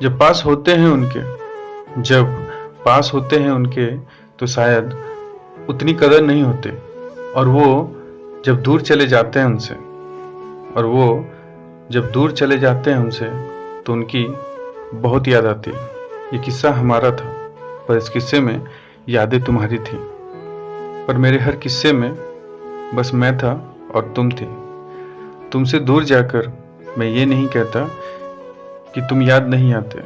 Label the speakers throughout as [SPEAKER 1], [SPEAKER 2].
[SPEAKER 1] जब पास होते हैं उनके जब पास होते हैं उनके तो शायद उतनी कदर नहीं होती। और वो जब दूर चले जाते हैं उनसे और वो जब दूर चले जाते हैं उनसे तो उनकी बहुत याद आती है। ये किस्सा हमारा था, पर इस किस्से में यादें तुम्हारी थी। पर मेरे हर किस्से में बस मैं था और तुम थे। तुमसे दूर जाकर मैं ये नहीं कहता कि तुम याद नहीं आते,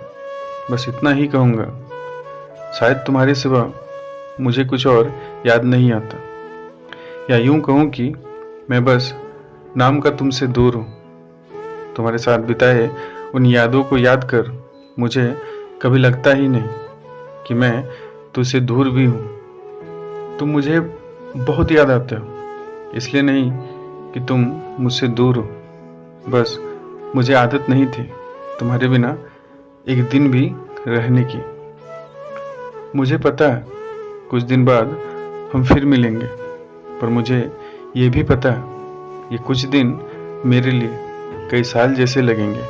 [SPEAKER 1] बस इतना ही कहूँगा, शायद तुम्हारे सिवा मुझे कुछ और याद नहीं आता। या यूं कहूँ कि मैं बस नाम का तुमसे दूर हूँ। तुम्हारे साथ बिताए उन यादों को याद कर मुझे कभी लगता ही नहीं कि मैं तुझसे दूर भी हूँ। तुम मुझे बहुत याद आते हो, इसलिए नहीं कि तुम मुझसे दूर हो, बस मुझे आदत नहीं थी तुम्हारे बिना एक दिन भी रहने की। मुझे पता है कुछ दिन बाद हम फिर मिलेंगे, पर मुझे ये भी पता है ये कुछ दिन मेरे लिए कई साल जैसे लगेंगे।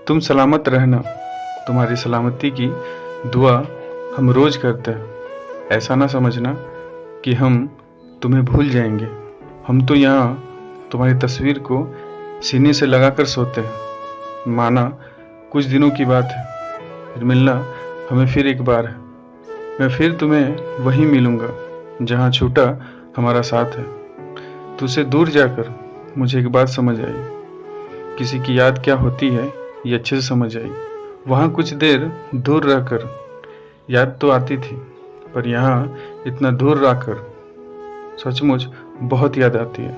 [SPEAKER 1] तुम सलामत रहना, तुम्हारी सलामती की दुआ हम रोज करते हैं। ऐसा ना समझना कि हम तुम्हें भूल जाएंगे। हम तो यहाँ तुम्हारी तस्वीर को सीने से लगाकर सोते हैं। माना कुछ दिनों की बात है, फिर मिलना हमें फिर एक बार है। मैं फिर तुम्हें वहीं मिलूंगा जहाँ छूटा हमारा साथ है। तुझसे दूर जाकर मुझे एक बात समझ आई, किसी की याद क्या होती है ये अच्छे से समझ आई। वहाँ कुछ देर दूर रहकर याद तो आती थी, पर यहाँ इतना दूर रहकर सचमुच बहुत याद आती है।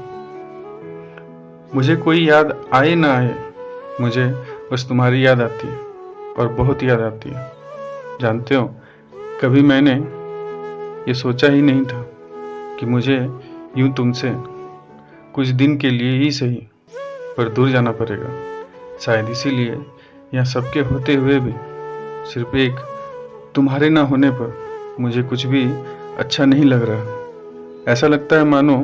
[SPEAKER 1] मुझे कोई याद आए ना आए, मुझे बस तुम्हारी याद आती है और बहुत याद आती है। जानते हो, कभी मैंने ये सोचा ही नहीं था कि मुझे यूं तुमसे कुछ दिन के लिए ही सही पर दूर जाना पड़ेगा। शायद इसीलिए यहाँ सबके होते हुए भी सिर्फ एक तुम्हारे ना होने पर मुझे कुछ भी अच्छा नहीं लग रहा। ऐसा लगता है मानो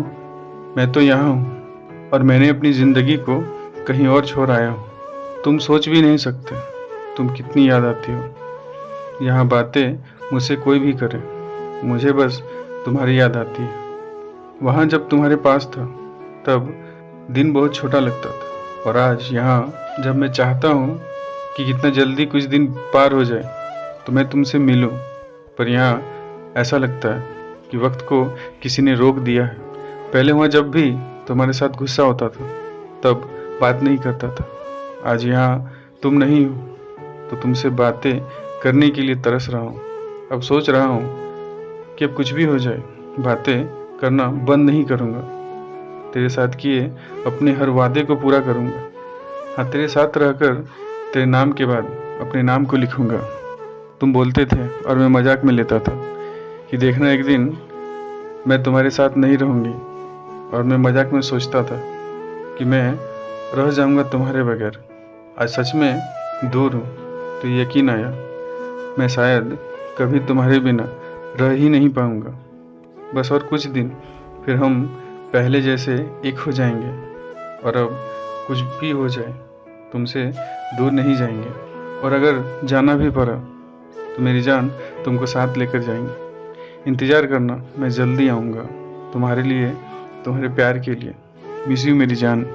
[SPEAKER 1] मैं तो यहाँ हूँ और मैंने अपनी ज़िंदगी को कहीं और छोड़ आया हूँ। तुम सोच भी नहीं सकते तुम कितनी याद आती हो। यहाँ बातें मुझसे कोई भी करे, मुझे बस तुम्हारी याद आती है। वहाँ जब तुम्हारे पास था तब दिन बहुत छोटा लगता था, और आज यहाँ जब मैं चाहता हूँ कि कितना जल्दी कुछ दिन पार हो जाए तो मैं तुमसे मिलूं, पर यहाँ ऐसा लगता है कि वक्त को किसी ने रोक दिया है। पहले वहाँ जब भी तुम्हारे साथ गुस्सा होता था तब बात नहीं करता था। आज यहाँ तुम नहीं हो तो तुमसे बातें करने के लिए तरस रहा हूँ। अब सोच रहा हूँ कि अब कुछ भी हो जाए बातें करना बंद नहीं करूँगा। तेरे साथ किए अपने हर वादे को पूरा करूँगा। हाँ, तेरे साथ रहकर तेरे नाम के बाद अपने नाम को लिखूँगा। तुम बोलते थे और मैं मजाक में लेता था कि देखना एक दिन मैं तुम्हारे साथ नहीं रहूँगी, और मैं मजाक में सोचता था कि मैं रह जाऊँगा तुम्हारे बगैर। आज सच में दूर हूँ तो यकीन आया मैं शायद कभी तुम्हारे बिना रह ही नहीं पाऊँगा। बस और कुछ दिन फिर हम पहले जैसे एक हो जाएंगे, और अब कुछ भी हो जाए तुमसे दूर नहीं जाएंगे। और अगर जाना भी पड़ा तो मेरी जान तुमको साथ लेकर जाएंगे। इंतज़ार करना, मैं जल्दी आऊँगा तुम्हारे लिए, तुम्हारे प्यार के लिए। मिस यू मेरी जान।